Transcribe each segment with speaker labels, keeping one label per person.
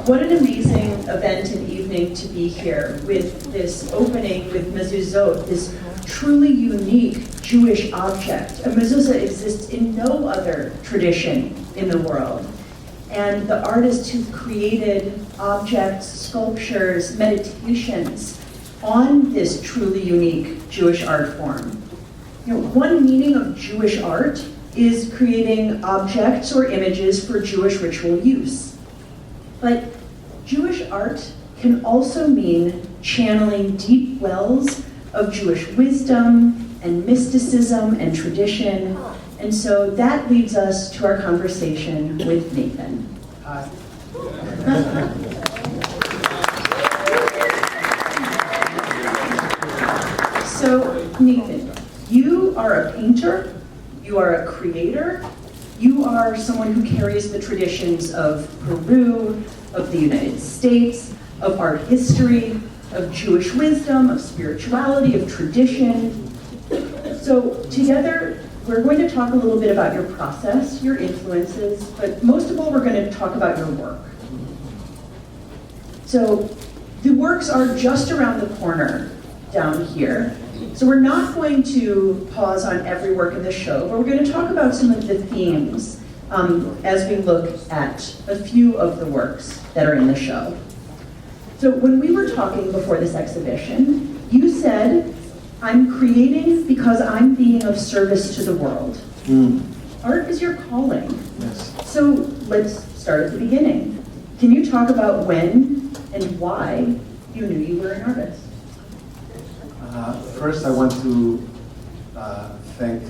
Speaker 1: What an amazing event and evening to be here with this opening with mezuzot, this truly unique Jewish object. A mezuzah exists in no other tradition in the world. And the artists who've created objects, sculptures, meditations on this truly unique Jewish art form. One meaning of Jewish art is creating objects or images for Jewish ritual use. But Jewish art can also mean channeling deep wells of Jewish wisdom and mysticism and tradition. And so that leads us to our conversation with Nathan.
Speaker 2: Hi.
Speaker 1: So, Nathan, you are a painter, you are a creator, you are someone who carries the traditions of Peru, of the United States, of art history, of Jewish wisdom, of spirituality, of tradition. So together, we're going to talk a little bit about your process, your influences, but most of all, we're going to talk about your work. So the works are just around the corner down here. So we're not going to pause on every work in the show, but we're going to talk about some of the themes as we look at a few of the works that are in the show. So when we were talking before this exhibition, you said, "I'm creating because I'm being of service to the world." Art is your calling.
Speaker 2: Yes.
Speaker 1: So let's start at the beginning. Can you talk about when and why you knew you were an artist?
Speaker 2: First, I want to thank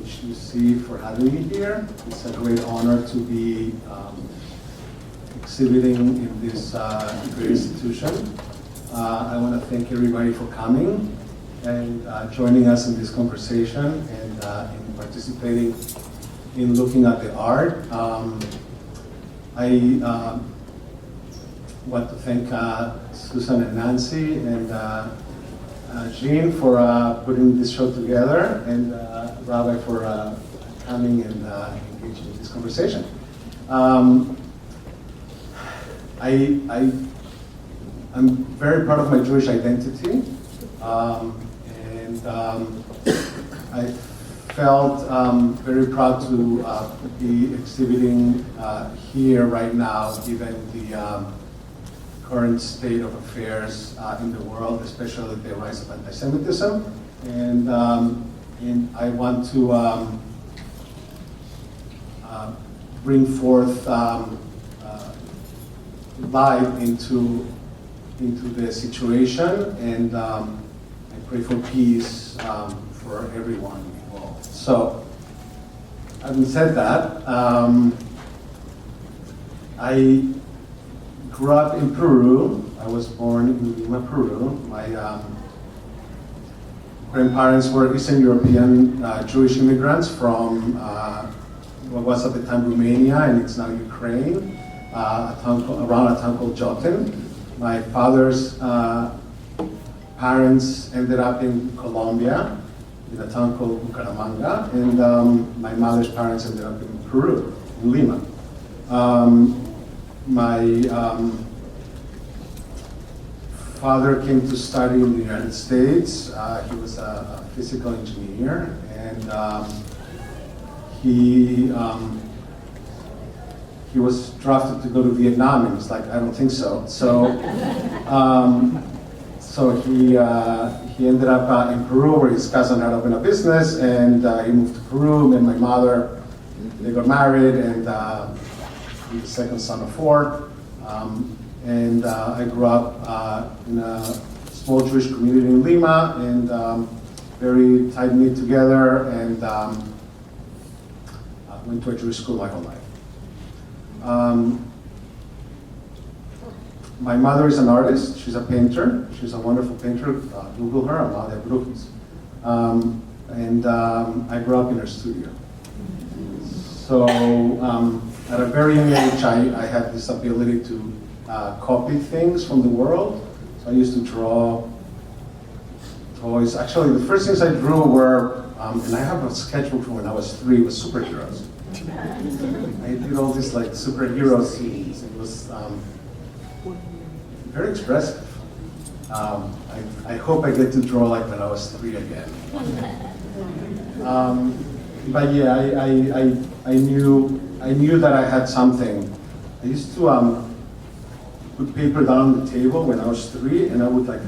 Speaker 2: HUC for having me here. It's a great honor to be exhibiting in this great institution. I want to thank everybody for coming and joining us in this conversation and in participating in looking at the art. I want to thank Susan and Nancy and Jean for putting this show together, and Rabbi for coming and engaging in this conversation. I'm very proud of my Jewish identity, and I felt very proud to be exhibiting here right now, given the current state of affairs in the world, especially the rise of anti-Semitism. And I want to bring forth light into the situation, and I pray for peace for everyone involved. So, having said that, I grew up in Peru. I was born in Lima, Peru. My grandparents were Eastern European Jewish immigrants from what was at the time Romania, and it's now Ukraine, around a town called Jotin. My father's parents ended up in Colombia, in a town called Bucaramanga, and my mother's parents ended up in Peru, in Lima. My father came to study in the United States. He was a physical engineer, and he was drafted to go to Vietnam, and he's like, I don't think so. So he ended up in Peru, where his cousin had opened a business, and he moved to Peru, met my mother. They got married, and I'm the second son of four. And I grew up in a small Jewish community in Lima, and very tight-knit together, and went to a Jewish school my whole life. My mother is an artist. She's a painter. She's a wonderful painter. Google her, Amalia Brujis. And I grew up in her studio. So at a very young age, I had this ability to copy things from the world. So I used to draw toys. Actually, the first things I drew were, and I have a sketchbook from when I was 3, was superheroes. I did all these like superhero scenes. It was very expressive. I hope I get to draw like when I was 3 again. But yeah, I knew that I had something. I used to put paper down on the table when I was 3, and I would like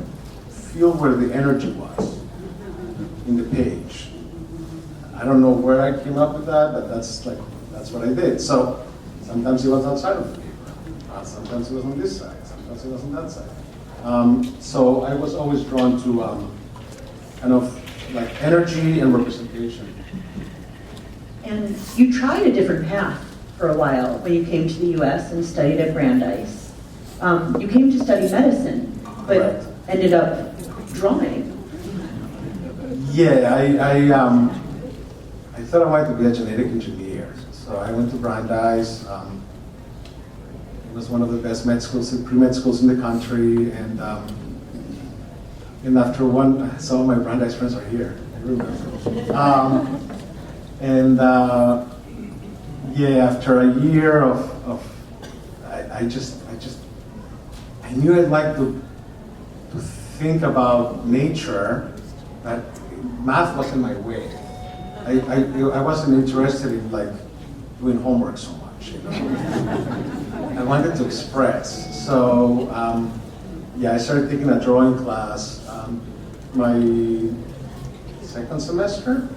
Speaker 2: feel where the energy was in the page. I don't know where I came up with that, but that's what I did. So sometimes it was outside of the paper, sometimes it was on this side, sometimes it was on that side. So I was always drawn to kind of like energy and representation.
Speaker 1: And you tried a different path for a while when you came to the U.S. and studied at Brandeis. You came to study medicine, but
Speaker 2: Right.
Speaker 1: ended up drawing.
Speaker 2: Yeah, I thought I wanted to be a genetic engineer. So I went to Brandeis. It was one of the best med schools, pre-med schools in the country. And after some of my Brandeis friends are here. I remember. Yeah, after a year of I knew I'd like to think about nature, but math wasn't my way. I wasn't interested in like doing homework so much, you know. I wanted to express. So yeah, I started taking a drawing class my second semester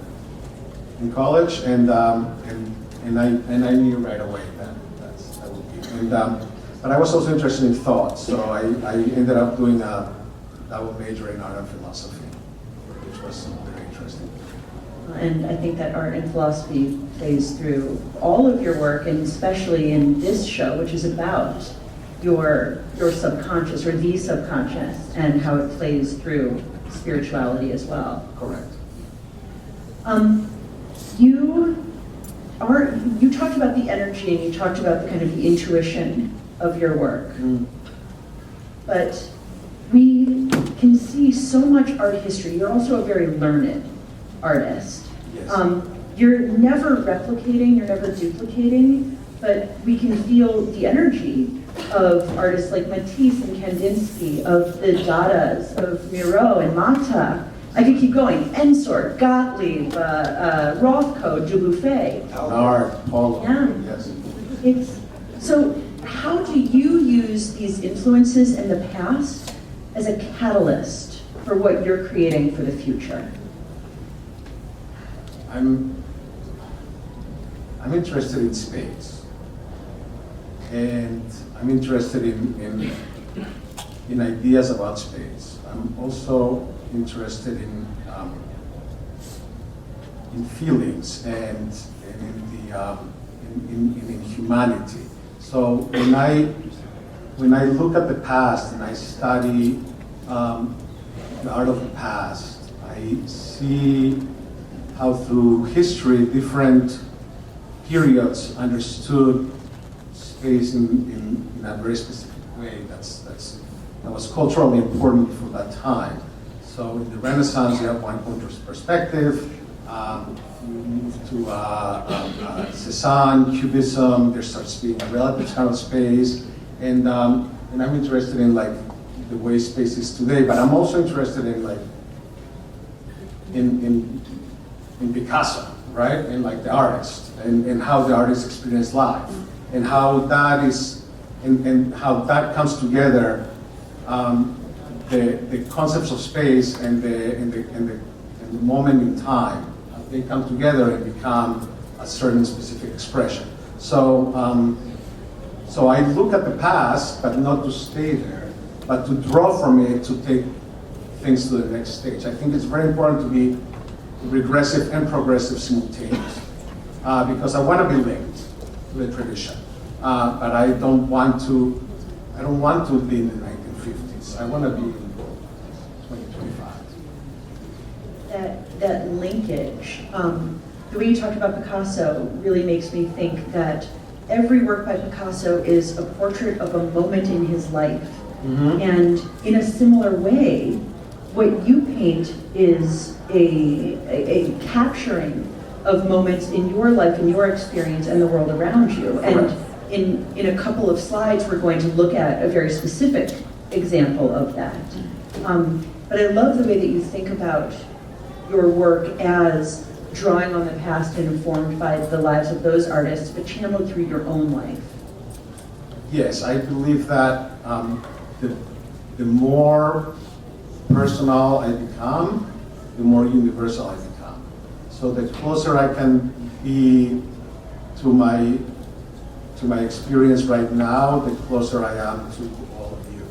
Speaker 2: in college, and I knew right away that would be. But I was also interested in thought, so I ended up doing a double major in art and philosophy, which was very interesting.
Speaker 1: And I think that art and philosophy plays through all of your work, and especially in this show, which is about your subconscious, or the subconscious, and how it plays through spirituality as well.
Speaker 2: Correct.
Speaker 1: You talked about the energy, and you talked about the kind of the intuition of your work. But we can see so much art history. You're also a very learned artist.
Speaker 2: Yes.
Speaker 1: You're never replicating, you're never duplicating, but we can feel the energy of artists like Matisse and Kandinsky, of the Dadas, of Miro and Mata. I could keep going. Ensor, Gottlieb, Rothko, Dubuffet.
Speaker 2: Art, Paulo.
Speaker 1: Yeah.
Speaker 2: Yes.
Speaker 1: So how do you use these influences in the past as a catalyst for what you're creating for the future?
Speaker 2: I'm interested in space, and I'm interested in ideas about space. I'm also interested in feelings and in humanity. So when I look at the past and I study the art of the past, I see how through history different periods understood space in a very specific way that was culturally important for that time. So in the Renaissance, you have one perspective. You move to Cézanne, Cubism. There starts being a relative kind of space, and I'm interested in like the way space is today. But I'm also interested in like in Picasso, right? And like the artist, and how the artist experienced life, and how that is, and how that comes together. The concepts of space and the moment in time, they come together and become a certain specific expression. So I look at the past, but not to stay there, but to draw from it to take things to the next stage. I think it's very important to be regressive and progressive simultaneously, because I want to be linked to the tradition, but I don't want to be in the 1950s. I want to be in 2025.
Speaker 1: That linkage, the way you talked about Picasso really makes me think that every work by Picasso is a portrait of a moment in his life.
Speaker 2: Mm-hmm.
Speaker 1: And in a similar way, what you paint is a capturing of moments in your life, in your experience, and the world around you. And in a couple of slides, we're going to look at a very specific example of that. But I love the way that you think about your work as drawing on the past and informed by the lives of those artists, but channeled through your own life.
Speaker 2: Yes, I believe that the more personal I become, the more universal I become. So the closer I can be to my experience right now, the closer I am to all of you.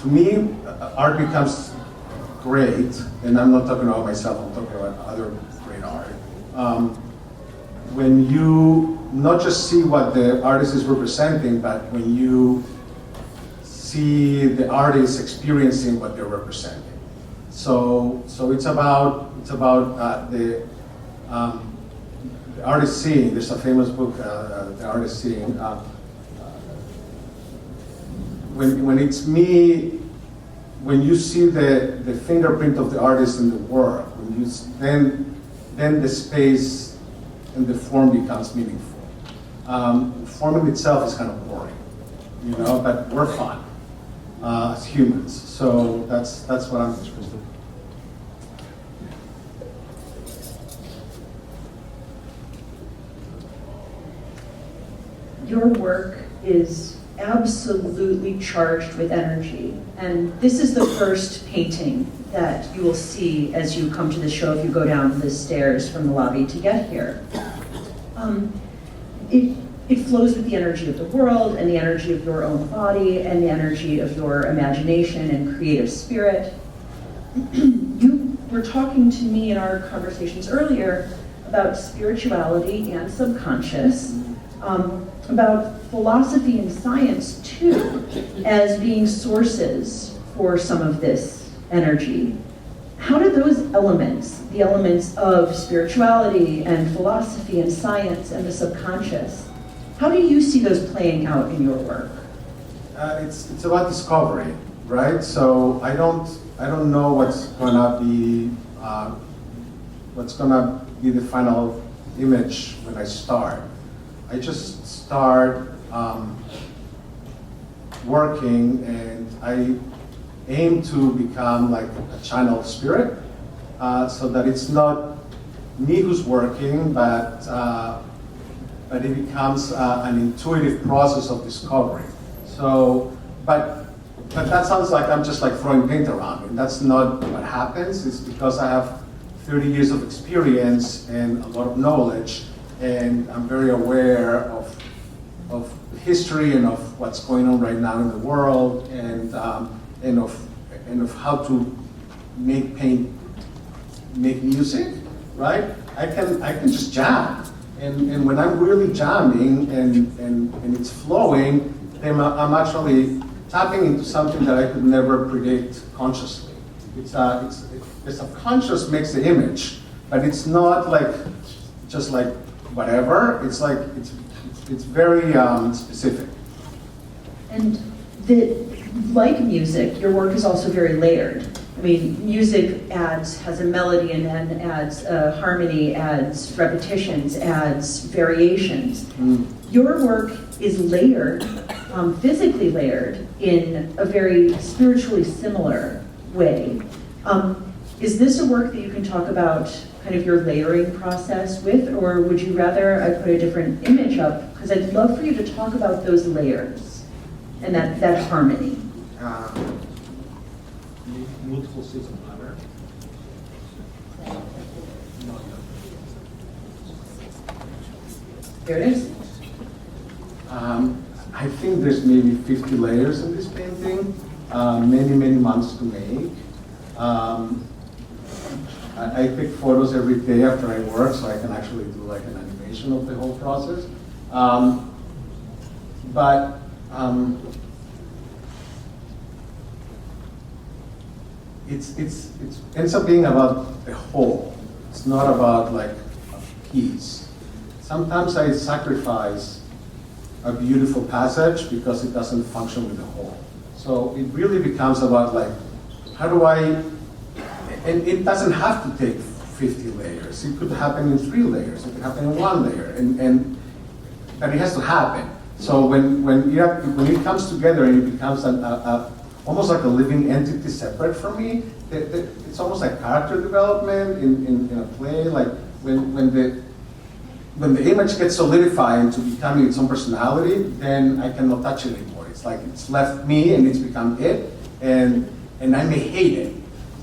Speaker 2: To me, art becomes great, and I'm not talking about myself, I'm talking about other great art. When you not just see what the artist is representing, but when you see the artist experiencing what they're representing. So it's about the artist seeing. There's a famous book, The Artist Seeing. When it's me, when you see the fingerprint of the artist in the work, when you then the space and the form becomes meaningful. Forming itself is kind of boring, but we're fun as humans. So that's what I'm interested in.
Speaker 1: Your work is absolutely charged with energy. And this is the first painting that you will see as you come to the show if you go down the stairs from the lobby to get here. It flows with the energy of the world and the energy of your own body and the energy of your imagination and creative spirit. You were talking to me in our conversations earlier about spirituality and subconscious, about philosophy and science too, as being sources for some of this energy. How do those elements, the elements of spirituality and philosophy and science and the subconscious, how do you see those playing out in your work?
Speaker 2: It's about discovery, right? So I don't know what's gonna be the final image when I start. I just start working, and I aim to become like a channel of spirit, so that it's not me who's working, but it becomes an intuitive process of discovery. So, but that sounds like I'm just like throwing paint around, and that's not what happens. It's because I have 30 years of experience and a lot of knowledge, and I'm very aware of history and of what's going on right now in the world, and of how to make music, right? I can just jam, and when I'm really jamming and it's flowing, then I'm actually tapping into something that I could never predict consciously. The subconscious makes the image, but it's not like just like whatever. It's like it's very specific.
Speaker 1: And like music, your work is also very layered. I mean, music has a melody and then adds harmony, adds repetitions, adds variations. Your work is layered, physically layered, in a very spiritually similar way. Is this a work that you can talk about kind of your layering process with, or would you rather I put a different image up? Because I'd love for you to talk about those layers and that harmony.
Speaker 2: Multiple states of matter.
Speaker 1: There it is.
Speaker 2: I think there's maybe 50 layers in this painting, many months to make. I take photos every day after I work, so I can actually do like an animation of the whole process. It ends up being about the whole. It's not about like a piece. Sometimes I sacrifice a beautiful passage because it doesn't function with the whole. So it really becomes about like, how do I, and it doesn't have to take 50 layers. It could happen in 3 layers. It could happen in 1 layer, but it has to happen. So when it comes together and it becomes almost like a living entity separate from me, it's almost like character development in a play. Like when the image gets solidified into becoming its own personality, then I cannot touch it anymore. It's like it's left me and it's become it, and I may hate it,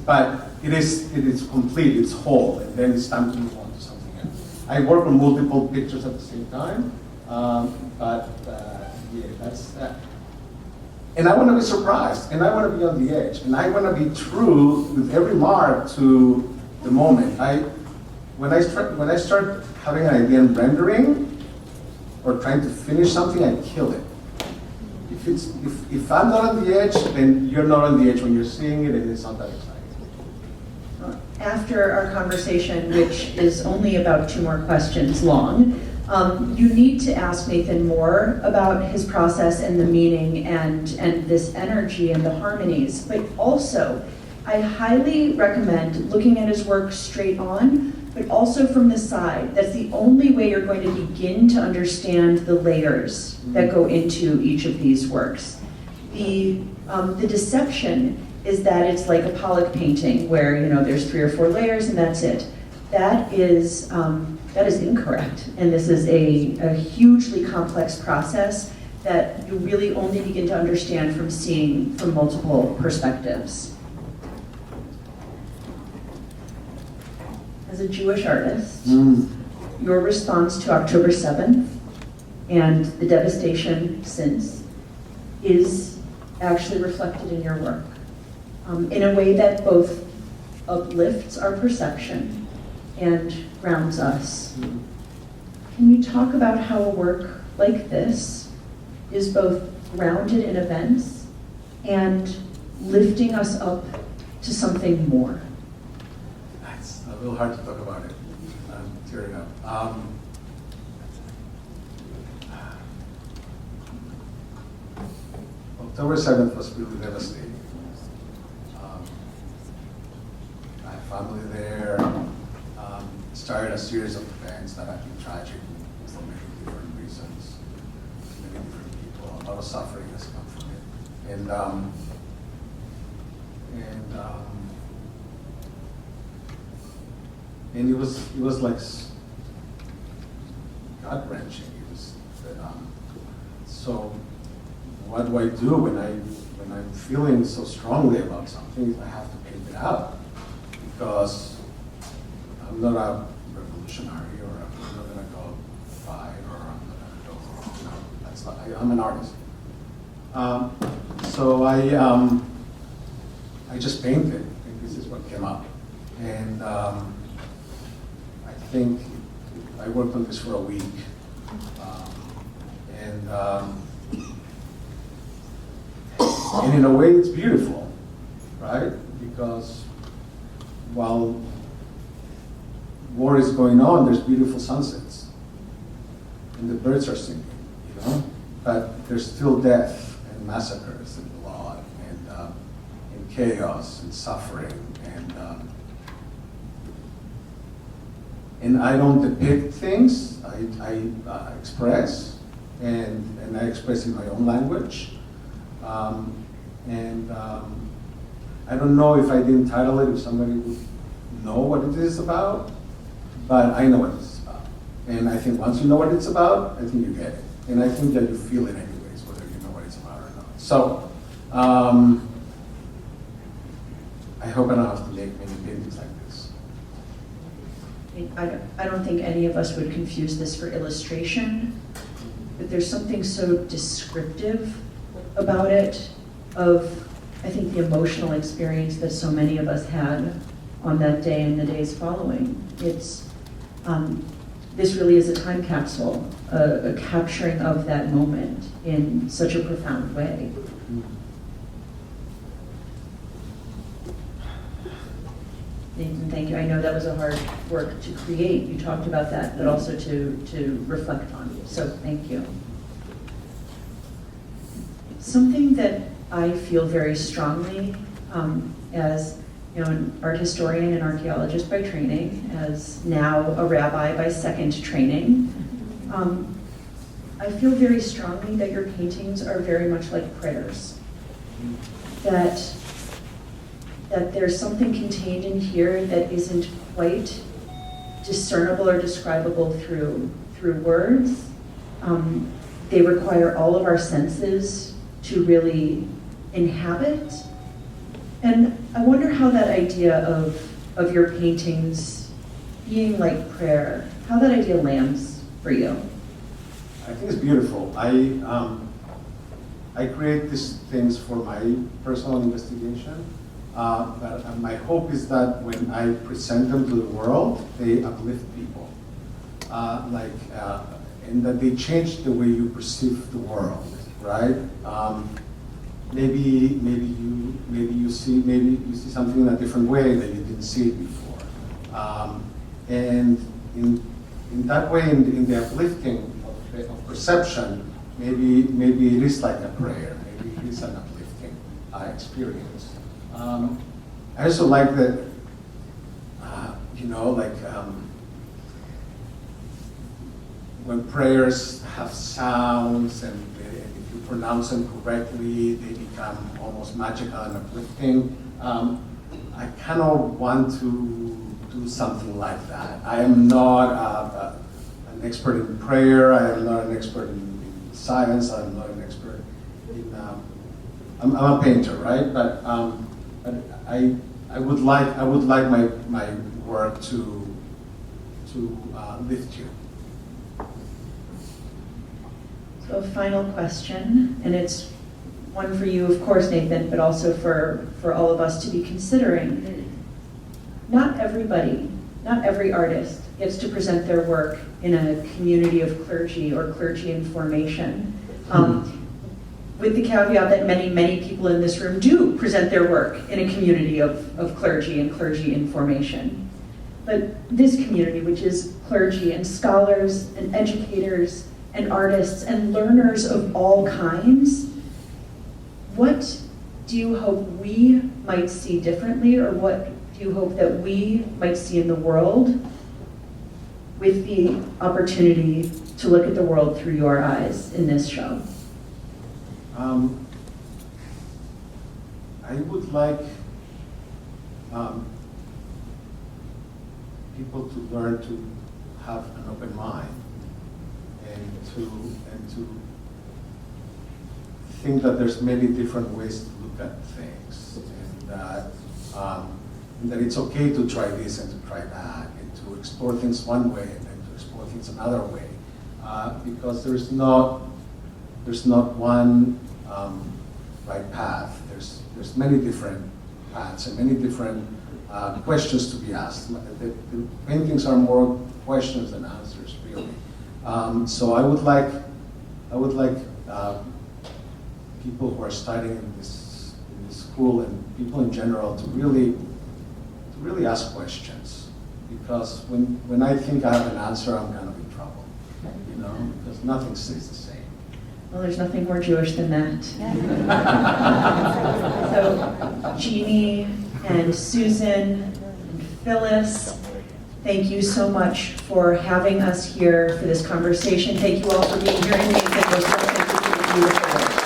Speaker 2: but it is complete, it's whole, and then it's time to move on to something else. I work on multiple pictures at the same time, yeah, that's that. And I want to be surprised, and I want to be on the edge, and I want to be true with every mark to the moment. When I start having an idea in rendering or trying to finish something, I kill it. If I'm not on the edge, then you're not on the edge when you're seeing it, and it's not that exciting.
Speaker 1: After our conversation, which is only about 2 more questions long, you need to ask Nathan more about his process and the meaning and this energy and the harmonies. But also, I highly recommend looking at his work straight on, but also from the side. That's the only way you're going to begin to understand the layers that go into each of these works. The deception is that it's like a Pollock painting where there's 3 or 4 layers and that's it. That is incorrect, and this is a hugely complex process that you really only begin to understand from seeing from multiple perspectives. As a Jewish artist, your response to October 7th and the devastation since is actually reflected in your work in a way that both uplifts our perception and grounds us. Can you talk about how a work like this is both grounded in events and lifting us up to something more?
Speaker 2: It's a little hard to talk about it. I'm tearing up. October 7th was really devastating. I have family there. Started a series of events that have been tragic for many different reasons, many different people. A lot of suffering has come from it, and it was like gut wrenching. So what do I do when I'm feeling so strongly about something? I have to paint it out because I'm not a revolutionary, or I'm not going to go fight, or I'm not going to go, that's not, I'm an artist. So I just painted, and this is what came up. And I think I worked on this for a week. And in a way it's beautiful, right? Because while war is going on, there's beautiful sunsets, and the birds are singing, but there's still death and massacres and blood and chaos and suffering, and I don't depict things. I express, and I express in my own language, I don't know if I didn't title it, if somebody would know what it is about. But I know what it's about. And I think once you know what it's about, I think you get it. And I think that you feel it anyways, whether you know what it's about or not. So, I hope I don't have to make many paintings like this.
Speaker 1: I don't think any of us would confuse this for illustration, but there's something so descriptive about it, of, I think, the emotional experience that so many of us had on that day and the days following. This really is a time capsule, a capturing of that moment in such a profound way. Nathan, thank you. I know that was a hard work to create. You talked about that, but also to reflect on. So thank you. Something that I feel very strongly as an art historian and archaeologist by training, as now a rabbi by second training. I feel very strongly that your paintings are very much like prayers. That there's something contained in here that isn't quite discernible or describable through words. They require all of our senses to really inhabit. And I wonder how that idea of your paintings being like prayer, how that idea lands for you.
Speaker 2: I think it's beautiful. I create these things for my personal investigation, but my hope is that when I present them to the world, they uplift people, and that they change the way you perceive the world, right? Maybe you see something in a different way that you didn't see it before, and in that way, in the uplifting of perception, maybe it is like a prayer. Maybe it is an uplifting experience. I also like that, when prayers have sounds and if you pronounce them correctly, they become almost magical and uplifting. I kind of want to do something like that. I am not an expert in prayer. I am not an expert in science. I am not an expert in. I'm a painter, right? But I would like my work to lift you.
Speaker 1: So a final question, and it's one for you, of course, Nathan, but also for all of us to be considering. Not every artist gets to present their work in a community of clergy or clergy in formation. With the caveat that many people in this room do present their work in a community of clergy and clergy in formation. But this community, which is clergy and scholars and educators and artists and learners of all kinds, what do you hope we might see differently, or what do you hope that we might see in the world with the opportunity to look at the world through your eyes in this show?
Speaker 2: I would like people to learn to have an open mind and to think that there's many different ways to look at things, and that it's okay to try this and to try that, and to explore things one way and then to explore things another way, because there's not one right path. There's many different paths and many different questions to be asked. The paintings are more questions than answers, really. So I would like people who are studying in this school and people in general to really ask questions, because when I think I have an answer, I'm kind of in trouble, because nothing stays the same.
Speaker 1: Well, there's nothing more Jewish than that. So, Jeannie and Susan and Phyllis, thank you so much for having us here for this conversation. Thank you all for being here, and thank you for the beautiful work.